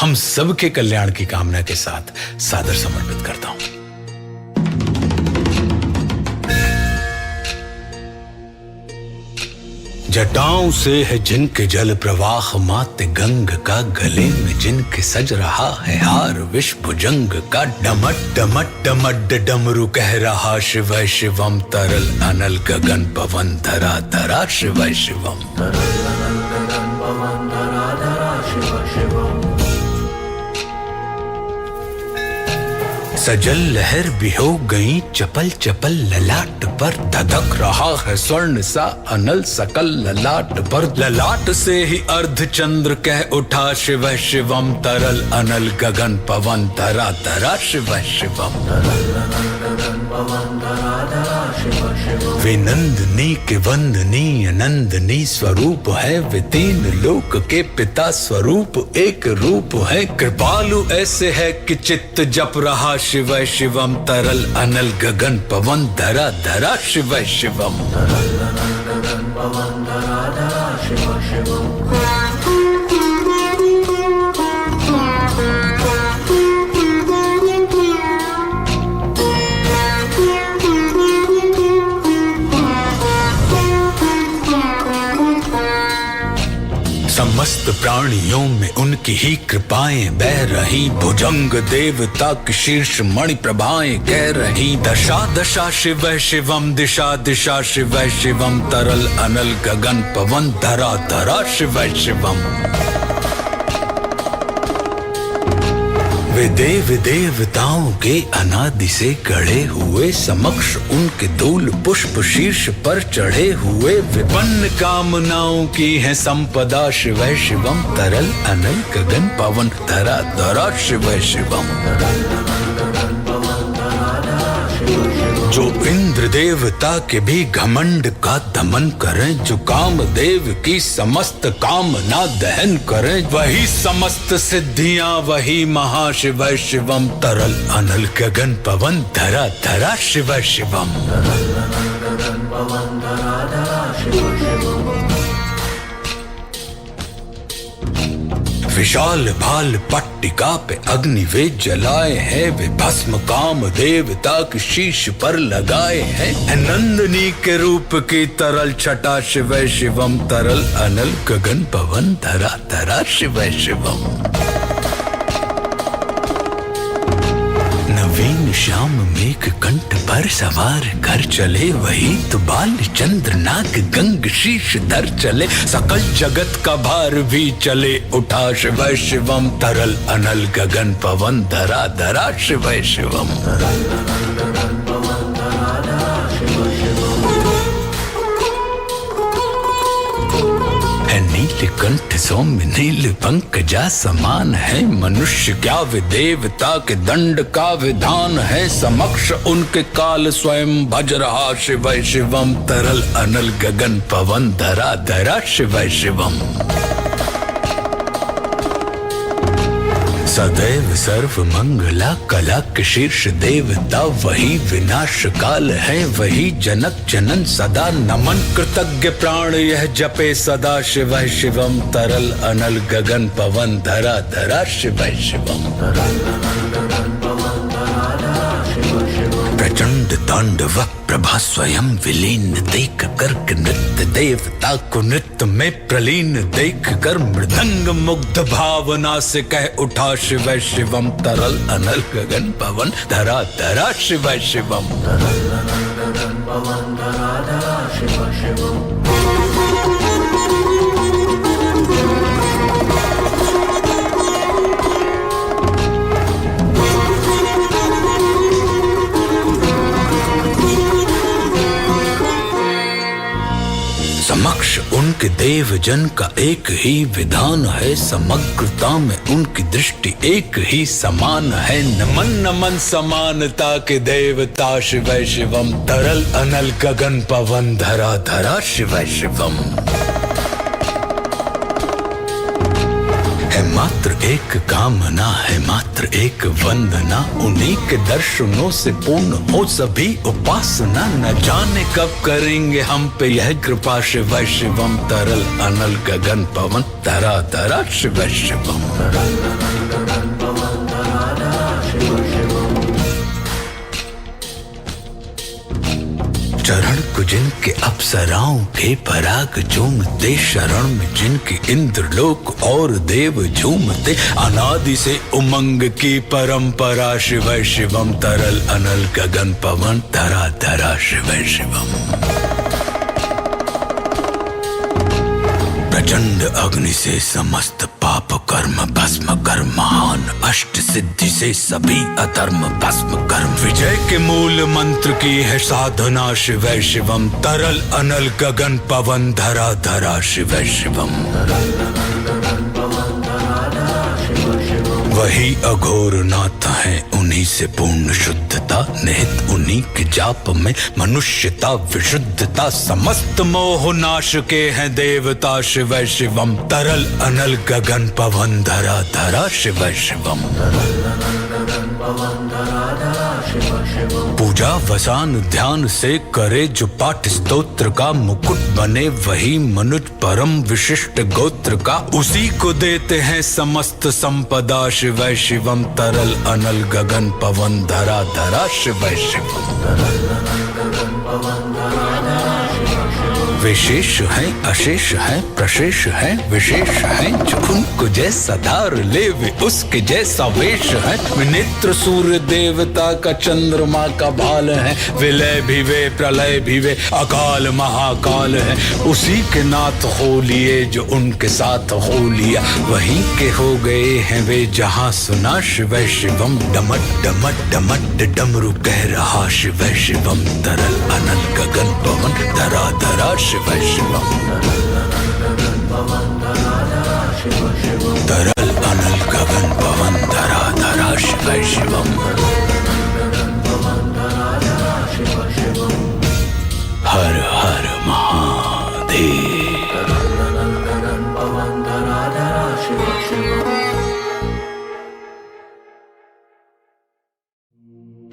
हम सबके कल्याण की कामना के साथ सादर समर्पित करता हूं। जटाओं से है जिनके जल प्रवाह माते गंग का, गले में जिनके सज रहा है हार विष भुजंग का। डमट डमट डमट डमरू कह रहा शिव शिवम, तरल अनल गगन पवन धरा धरा शिव शिवम। सजल लहर भी हो गई चपल चपल, ललाट पर धधक रहा है स्वर्ण सा अनल सकल ललाट पर। ललाट से ही अर्ध चंद्र कह उठा शिव शिवम, तरल अनल गगन पवन धरा धरा शिव शिवम। वे नंदनी के वंदनीय नंदनी स्वरूप है, वे तीन लोक के पिता स्वरूप एक रूप है। कृपालु ऐसे है कि चित्त जप रहा शिव शिवम, तरल अनल गगन पवन धरा धरा शिव शिवम। समस्त प्राणियों में उनकी ही कृपाएं बह रही, भुजंग देवता की शीर्ष मणि प्रभाएं कह रही। दशा दशा शिव शिवम, दिशा दिशा शिव शिवम, तरल अनल गगन पवन धरा धरा शिव शिवम। वे देव देवताओं के अनादि से गढ़े हुए, समक्ष उनके धूल पुष्प शीर्ष पर चढ़े हुए। विपन्न कामनाओं की है संपदा शिव शिवम, तरल अनल गगन पवन धरा धरा शिव शिवम। जो इंद्र देवता के भी घमंड का दमन करें, जो काम देव की समस्त कामना दहन करें, वही समस्त सिद्धियां वही महाशिव शिवम, तरल अनल गगन पवन धरा धरा शिव शिवम। विशाल भाल पट्टिका पे अग्नि वे जलाए हैं, वे भस्म काम देवता के शीश पर लगाए हैं। नंदनी के रूप की तरल छटा शिव शिवम, तरल अनल गगन पवन धरा धरा शिव शिवम। नवीन श्याम मेघ कंठ पर सवार कर चले, वही तो बाल चंद्र नाग गंग शीश धर चले। सकल जगत का भार भी चले उठा शिव शिवम, तरल अनल गगन पवन धरा धरा शिव शिवम। नीलकंठ सौम्य नील पंकजा समान है, मनुष्य क्या वे देवता के दंड का विधान है। समक्ष उनके काल स्वयं भज रहा शिव शिवम, तरल अनल गगन पवन धरा धरा शिव शिवम। सदैव सर्व मंगला कला के शीर्ष देवता, वही विनाश काल है वही जनक जनन सदा। नमन कृतज्ञ प्राण यह जपे सदा शिव शिवम, तरल अनल गगन पवन धरा धरा शिव शिवम। प्रचंड तांडव प्रभा स्वयं विलीन देख कर नृत्य देवता को नृत्य में प्रलीन देख कर, मृदंग मुग्ध भावना से कह उठा शिव शिवम, तरल अनल गगन पवन धरा धरा शिव शिवम। समक्ष उनके देव जन का एक ही विधान है, समग्रता में उनकी दृष्टि एक ही समान है। नमन नमन समानता के देवता शिव शिवम, तरल अनल गगन पवन धरा धरा शिव शिवम। है मात्र एक कामना है मात्र एक वंदना, उन्हीं के दर्शनों से पूर्ण हो सभी उपासना। न जाने कब करेंगे हम पे यह कृपा शिव शिवम, तरल अनल गगन पवन धरा धरा शिव शिवम। चरण को जिनके अप्सराओं के पराग झूमते, शरण में जिनके इंद्रलोक और देव झूमते, अनादि से उमंग की परंपरा शिव शिवम, तरल अनल गगन पवन धरा धरा शिव शिवम। प्रचंड अग्नि से समस्त पाप कर्म भस्म कर, महान अष्ट सिद्धि से सभी अधर्म भस्म कर, विजय के मूल मंत्र की है साधना शिव शिवम, तरल अनल गगन पवन धरा धरा शिव शिवम। वही अघोर नाथ है, उन्हीं से पूर्ण शुद्धता, निहित उन्हीं के जाप में मनुष्यता विशुद्धता, समस्त मोह नाश के हैं देवता शिव शिवम, तरल अनल गगन पवन धरा धरा शिव शिवम। पूजा वसान ध्यान से करे जो पाठ स्तोत्र का, मुकुट बने वही मनुज परम विशिष्ट गोत्र का, उसी को देते हैं समस्त संपदा शिव शिवम, तरल अनल गगन पवन धरा धरा शिव शिवम। विशेष है अशेष है प्रशेष है विशेष है, जो उनको जैसा धार ले वे उसके जैसा वेश है, विनेत्र सूर्य देवता का चंद्रमा का भाल है, विलय भी वे प्रलय भी वे अकाल महाकाल है, उसी के नाथ हो लिए जो उनके साथ हो लिया, वहीं के हो गए हैं वे जहां सुना शिव शिवम, डमट डमट डमट डमरू कह रहा शिव शिवम, तरल अनल गगन पवन धरा धरा शिव शिवम, तरल अनल गगन पवन धरा धरा शिव शिवम। हर हर महादेव।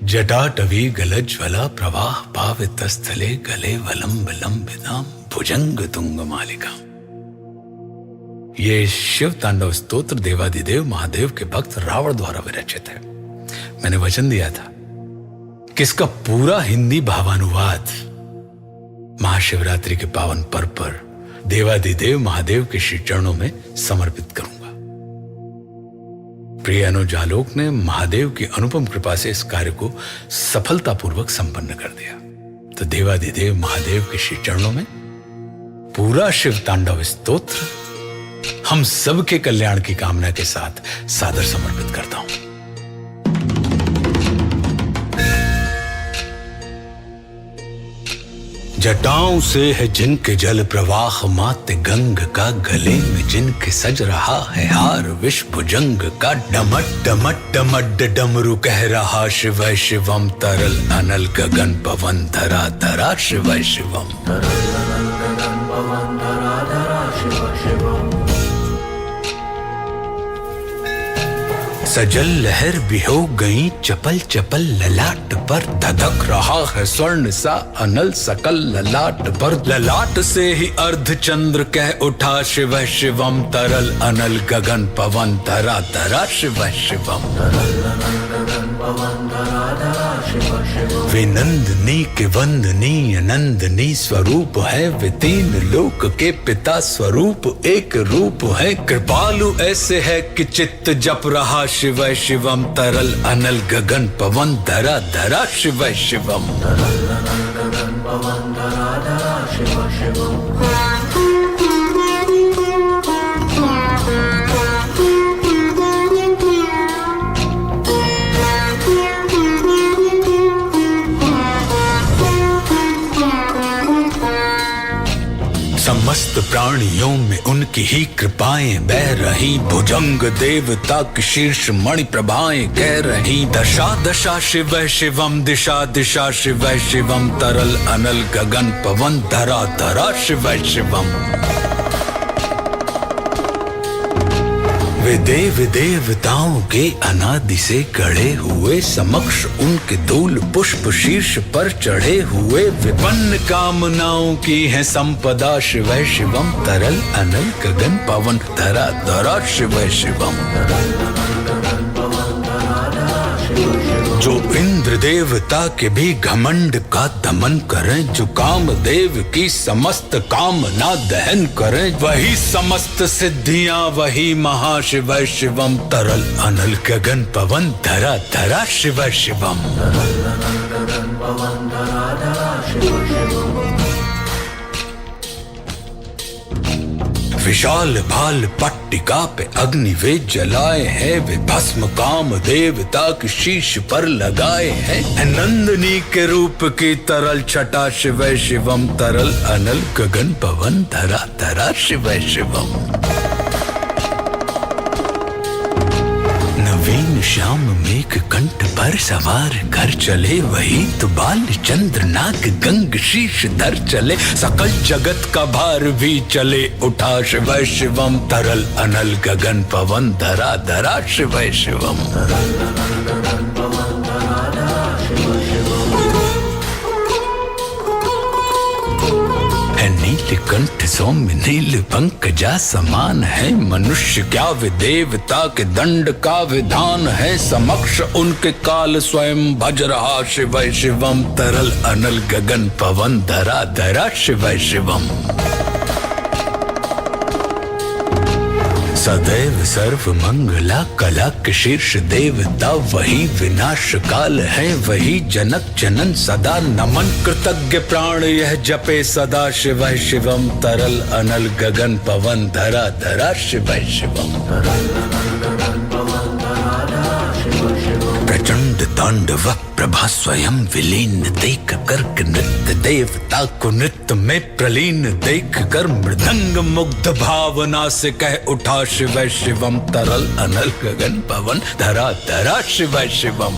जटाटवी गलज्ज्वला प्रवाह पावितस्थले, गले वलंब लंबिताम भुजंग तुंग मालिका। ये शिव तांडव स्तोत्र देवादिदेव महादेव के भक्त रावण द्वारा विरचित है। मैंने वचन दिया था कि इसका पूरा हिंदी भावानुवाद महाशिवरात्रि के पावन पर्व पर देवादिदेव महादेव के श्री चरणों में समर्पित करूंगा। प्रिय अनुज आलोक ने महादेव की अनुपम कृपा से इस कार्य को सफलतापूर्वक संपन्न कर दिया। तो देवादिदेव महादेव के श्री चरणों में पूरा शिव तांडव स्तोत्र हम सबके कल्याण की कामना के साथ सादर समर्पित करता हूं। जटाओं से है जिनके जल प्रवाह मात गंग का, गले में जिनके सज रहा है हार विष भुजंग का, डमट डमट डमट डमरू कह रहा शिव शिवम, तरल अनल गगन पवन धरा धरा शिव शिवम। सजल लहर भी हो गई चपल चपल, ललाट पर धधक रहा है स्वर्ण सा अनल सकल, ललाट पर ललाट से ही अर्ध चंद्र कह उठा शिव शिवम, तरल अनल गगन पवन धरा धरा शिव शिवम। वे नंदनी के वंदनी अनंदनी स्वरूप है, वे तीन लोक के पिता स्वरूप एक रूप है, कृपालु ऐसे है कि चित्त जप रहा शिव शिवम, तरल अनल गगन पवन धरा धरा शिव शिवम। समस्त प्राणियों में उनकी ही कृपाएं बह रही, भुजंग देवता की शीर्ष मणि प्रभाएं कह रही, दशा दशा शिव शिवम, दिशा दिशा शिव शिवम, तरल अनल गगन पवन धरा धरा शिव शिवम। वे देव देवताओं के अनादि से गढ़े हुए, समक्ष उनके धूल पुष्प शीर्ष पर चढ़े हुए, विपन्न कामनाओं की है संपदा शिव शिवम, तरल अनल गगन पवन धरा धरा शिव शिवम। जो इंद्र देवता के भी घमंड का दमन करें, जो कामदेव की समस्त कामना दहन करें, वही समस्त सिद्धियां, वही महाशिव शिवम। तरल अनल गगन पवन धरा धरा शिव शिवम। विशाल भाल पट्टिका पे अग्नि वे जलाए हैं, वे भस्म काम देवता के शीश पर लगाए हैं। नंदनी के रूप की तरल छटा शिव शिवम। तरल अनल गगन पवन धरा धरा शिव शिवम। नवीन श्याम मेघ कंठ पर सवार कर चले, वही तो बाल चंद्र नाग गंग शीश धर चले। सकल जगत का भार भी चले उठा शिव शिवम। तरल अनल गगन पवन धरा धरा शिव शिवम। नीलकंठ सौम्य नील पंकजा समान है, मनुष्य क्या वे देवता के दंड का विधान है। समक्ष उनके काल स्वयं भज रहा शिव शिवम। तरल अनल गगन पवन धरा धरा शिव शिवम। सदैव सर्व मंगला कला के शीर्ष देवता, वही विनाश काल है, वही जनक जनन सदा नमन। कृतज्ञ प्राण यह जपे सदा शिव शिवम। तरल अनल गगन पवन धरा धरा शिव शिवम। प्रचंड तांडव प्रभा स्वयं विलीन देख कर नृत्य देवता को नृत्य में प्रलीन देख कर मृदंग मुग्ध भावना से कह उठा शिव शिवम। तरल अनल गगन पवन धरा धरा शिव शिवम।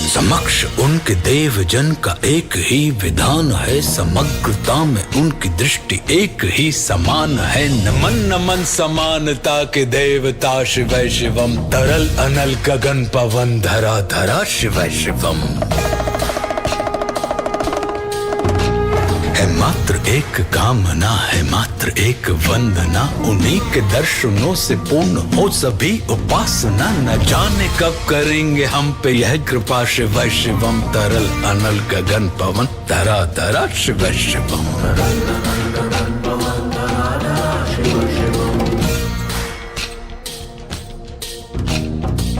समक्ष उनके देव जन का एक ही विधान है, समग्रता में उनकी दृष्टि एक ही समान है। नमन नमन समानता के देवता शिव शिवम। तरल अनल गगन पवन धरा धरा शिव शिवम। है मात्र एक कामना, है मात्र एक वंदना, उन्हीं के दर्शनों से पूर्ण हो सभी उपासना। न जाने कब करेंगे हम पे यह कृपा शिव शिवम। तरल अनल गगन पवन धरा धरा शिव शिवम।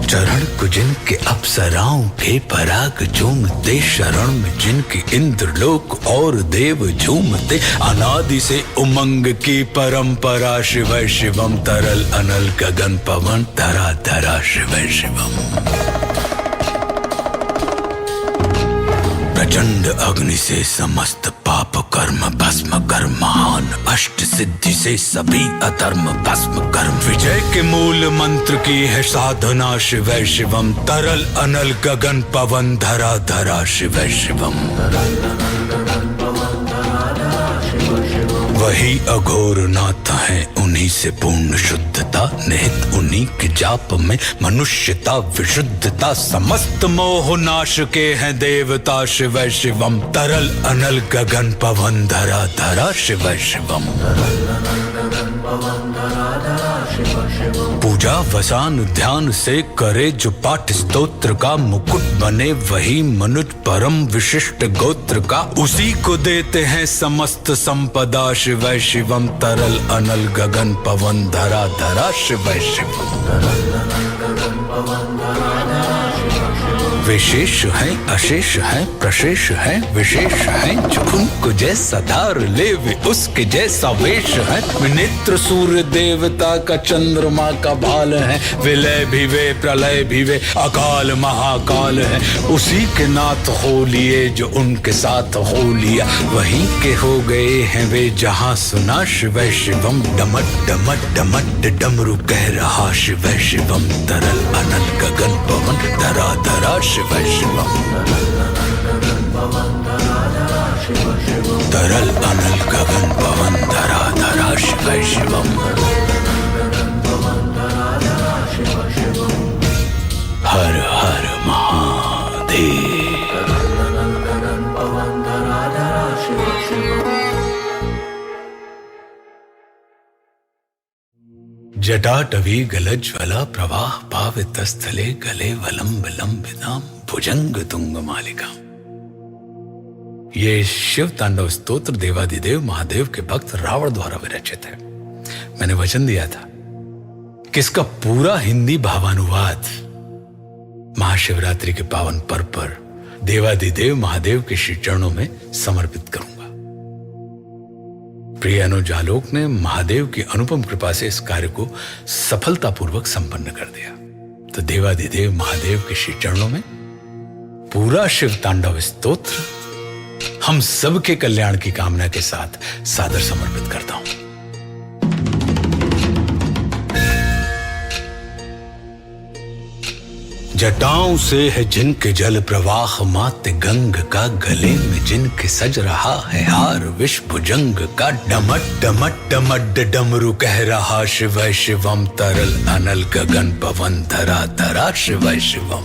चरण को जिनके अप्सराओं के पराग झूमते, शरण में जिनके इंद्रलोक और देव झूमते। अनादि से उमंग की परंपरा शिव शिवम। तरल अनल गगन पवन धरा धरा शिव शिवम। प्रचंड अग्नि से समस्त पाप कर्म भस्म कर, महान अष्ट सिद्धि से सभी अधर्म भस्म कर। विजय के मूल मंत्र की है साधना शिव शिवम। तरल अनल गगन पवन धरा धरा शिव शिवम। वही अघोर नाथ है, उन्हीं से पूर्ण शुद्धता निहित, उन्हीं के जाप में मनुष्यता विशुद्धता। समस्त मोह नाश के हैं देवता शिव शिवम। तरल अनल गगन पवन धरा धरा शिव शिवम। पूजा वसान ध्यान से करे जो पाठ स्तोत्र का मुकुट बने, वही मनुज परम विशिष्ट गोत्र का। उसी को देते हैं समस्त संपदा शिव शिवम। तरल अनल गगन पवन धरा धरा शिव शिवम। विशेष है अशेष है प्रशेष है विशेष है, जो उनको जैसा धार ले वे उसके जैसा वेश है। नेत्र सूर्य देवता का चंद्रमा का भाल है, विलय भी वे प्रलय भी वे अकाल महाकाल है। उसी के नाथ हो लिए जो उनके साथ हो लिया, वहीं के हो गए हैं वे जहां सुना शिव शिवम। डमट डमट डमट डमरू कह रहा शिव शिवम। तरल अनल गगन पवन धरा धरा शिव शिवम। तरल अनल गगन पवन धरा धरा शिव शिवम। हर हर महादेव। जटाटवी गलज्ज्वला प्रवाह पावितस्थले गले वलंब लंबिताम भुजंग तुंग मालिका। ये शिव तांडव स्तोत्र देवादिदेव महादेव के भक्त रावण द्वारा विरचित है। मैंने वचन दिया था कि इसका पूरा हिंदी भावानुवाद महाशिवरात्रि के पावन पर्व पर देवादिदेव महादेव के श्री चरणों में समर्पित करूंगा। प्रिय अनुज आलोक ने महादेव की अनुपम कृपा से इस कार्य को सफलतापूर्वक संपन्न कर दिया। तो देवादिदेव महादेव के श्री चरणों में पूरा शिव तांडव स्तोत्र हम सबके कल्याण की कामना के साथ सादर समर्पित करता हूं। जटाओं से है जिनके जल प्रवाह मात गंग का, गले में जिनके सज रहा है हार विष भुजंग का। डमट डमट डमट डमरू कह रहा शिव शिवम, तरल अनल गगन पवन धरा धरा शिव शिवम।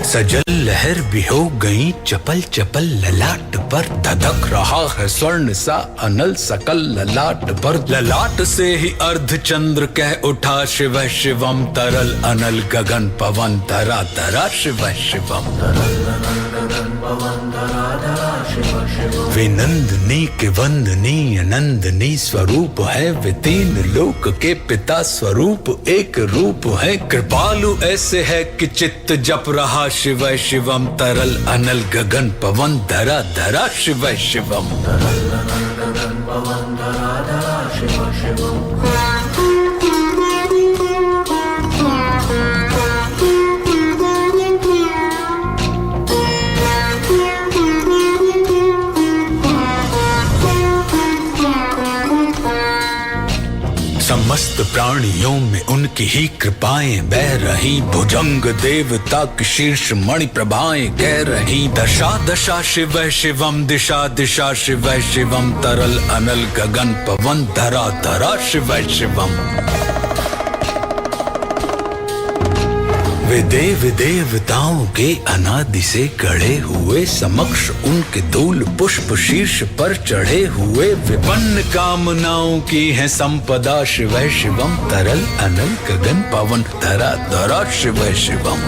सजल लहर भी हो गई चपल चपल, ललाट पर धधक रहा है स्वर्ण सा अनल सकल ललाट पर। ललाट से ही अर्ध चंद्र कह उठा शिव शिवम, तरल अनल गगन पवन धरा धरा शिव शिवम। वे नंदनी के वंदनीय नंदनी स्वरूप है, वे तीन लोक के पिता स्वरूप एक रूप है। कृपालु ऐसे है कि चित्त जप रहा शिव शिवम, तरल अनल गगन पवन धरा धरा शिव शिवम। समस्त प्राणियों में उनकी ही कृपाएं बह रही, भुजंग देवता की शीर्ष मणि प्रभाएं कह रही। दशा दशा शिव शिवम, दिशा दिशा शिव शिवम, तरल अनल गगन पवन धरा धरा शिव शिवम। वे देव देवताओं के अनादि से गढ़े हुए, समक्ष उनके धूल पुष्प शीर्ष पर चढ़े हुए। विपन्न कामनाओं की है संपदा शिव शिवम, तरल अनल गगन पवन धरा धरा शिव शिवम।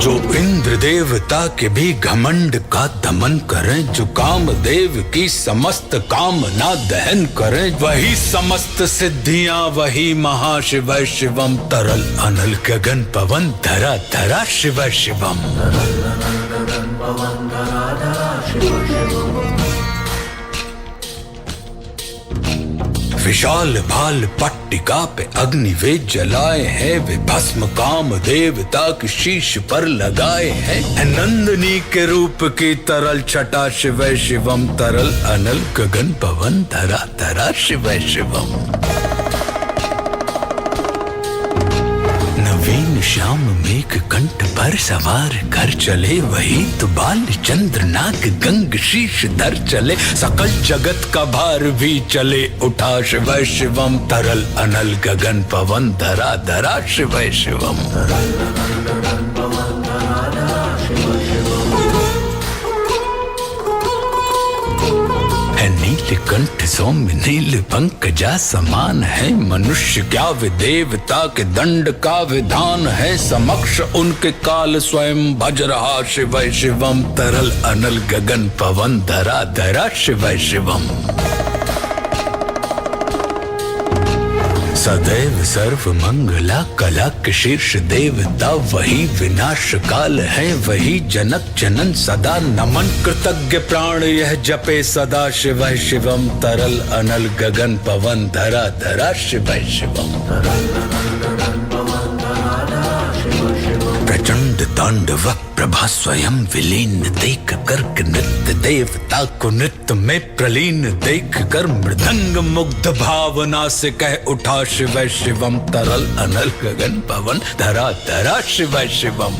जो इंद्र देवता के भी घमंड का दमन करें, जो काम देव की समस्त कामना दहन करें, वही समस्त सिद्धियां वही महाशिव शिवम, तरल अनल गगन पवन धरा धरा शिव शिवम। विशाल भाल पट्टिका पे अग्नि वे जलाए हैं, वे भस्म काम देवता की शीश पर लगाए हैं। नंदनी के रूप की तरल छटा शिव शिवम, तरल अनल गगन पवन धरा धरा शिव शिवम। नवीन श्याम मेघ कंठ पर सवार कर चले, वही तो बाल चंद्र नाग गंग शीश धर चले। सकल जगत का भार भी चले उठा शिव शिवम, तरल अनल गगन पवन धरा धरा शिव शिवम। नीलकंठ सौम्य नील पंकजा समान है, मनुष्य क्या वे देवता के दंड का विधान है। समक्ष उनके काल स्वयं भज रहा शिव शिवम, तरल अनल गगन पवन धरा धरा शिव शिवम। सदैव सर्व मंगला कला के शीर्ष देवता, वही विनाश काल है वही जनक जनन सदा। नमन कृतज्ञ प्राण यह जपे सदा शिव शिवम, तरल अनल गगन पवन धरा धरा शिव शिवम। प्रचंड तांडव प्रभा स्वयं विलीन देख कर, नृत्य देवता को नृत्य में प्रलीन देख कर। मृदंग मुग्ध भावना से कह उठा शिव शिवम, तरल अनल गगन पवन धरा धरा शिव शिवम।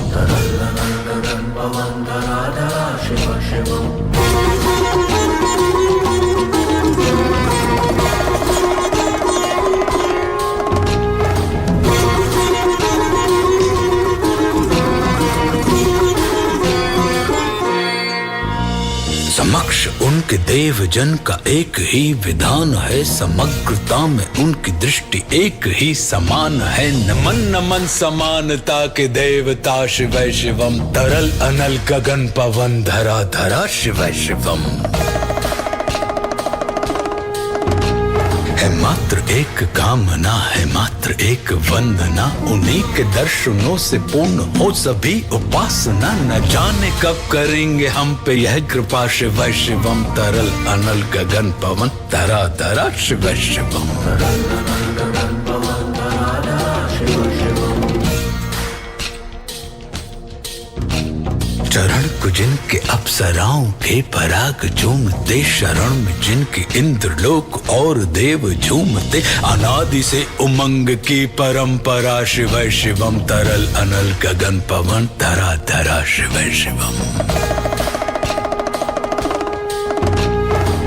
उनके देव जन का एक ही विधान है, समग्रता में उनकी दृष्टि एक ही समान है। नमन नमन समानता के देवता शिव शिवम, तरल अनल गगन पवन धरा धरा शिव शिवम। है मात्र एक कामना, है मात्र एक वंदना, उन्हीं के दर्शनों से पूर्ण हो सभी उपासना। न जाने कब करेंगे हम पे यह कृपा शिव शिवम, तरल अनल गगन पवन धरा धरा शिव शिवम। चरण को जिनके अप्सराओं के पराग झूमते, शरण में जिनके इंद्रलोक और देव झूमते। अनादि से उमंग की परंपरा शिव शिवम, तरल अनल गगन पवन धरा धरा शिव शिवम।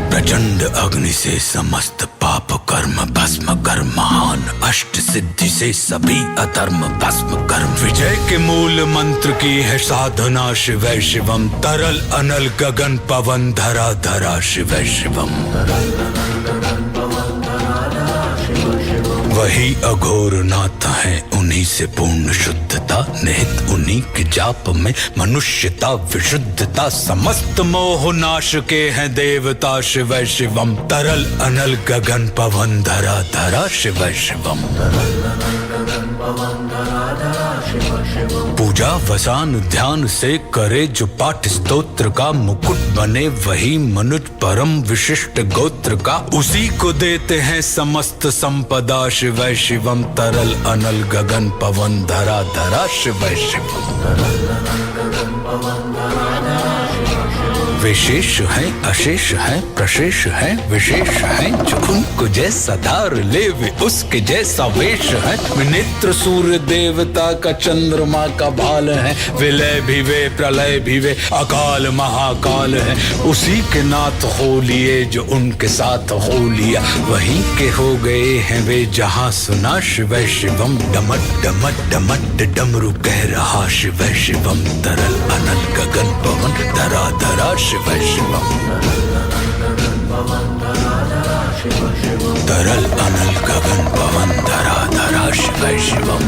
प्रचंड अग्नि से समस्त पाप कर्म भस्म कर, महान अष्ट सिद्धि से सभी अधर्म भस्म कर। विजय के मूल मंत्र की है साधना शिव शिवम, तरल अनल गगन पवन धरा धरा शिव शिवम। वही अघोर नाथ है, उन्हीं से पूर्ण शुद्धता, निहित उन्हीं के जाप में मनुष्यता विशुद्धता। समस्त मोह नाश के हैं देवता शिव शिवम, तरल अनल गगन पवन धरा धरा शिव शिवम। पूजा वसान ध्यान से करे जो पाठ स्तोत्र का, मुकुट बने वही मनुज परम विशिष्ट गोत्र का। उसी को देते हैं समस्त संपदा शिव शिवम, तरल अनल गगन पवन धरा धरा शिव शिवम। विशेष है अशेष है प्रशेष है विशेष है, जो उनको जैसा धार ले वे उसके जैसा वेश है। नेत्र सूर्य देवता का चंद्रमा का भाल है, विलय भी वे प्रलय भी वे अकाल महाकाल है। उसी के नाथ हो लिए जो उनके साथ हो लिया, वहीं के हो गए हैं वे जहां सुना शिव शिवम। डमट डमट डमट डमरू कह रहा शिव शिवम, तरल अनल गगन पवन धरा धरा शिव शिवम। तरल अनल गगन पवन धरा धरा शिव शिवम।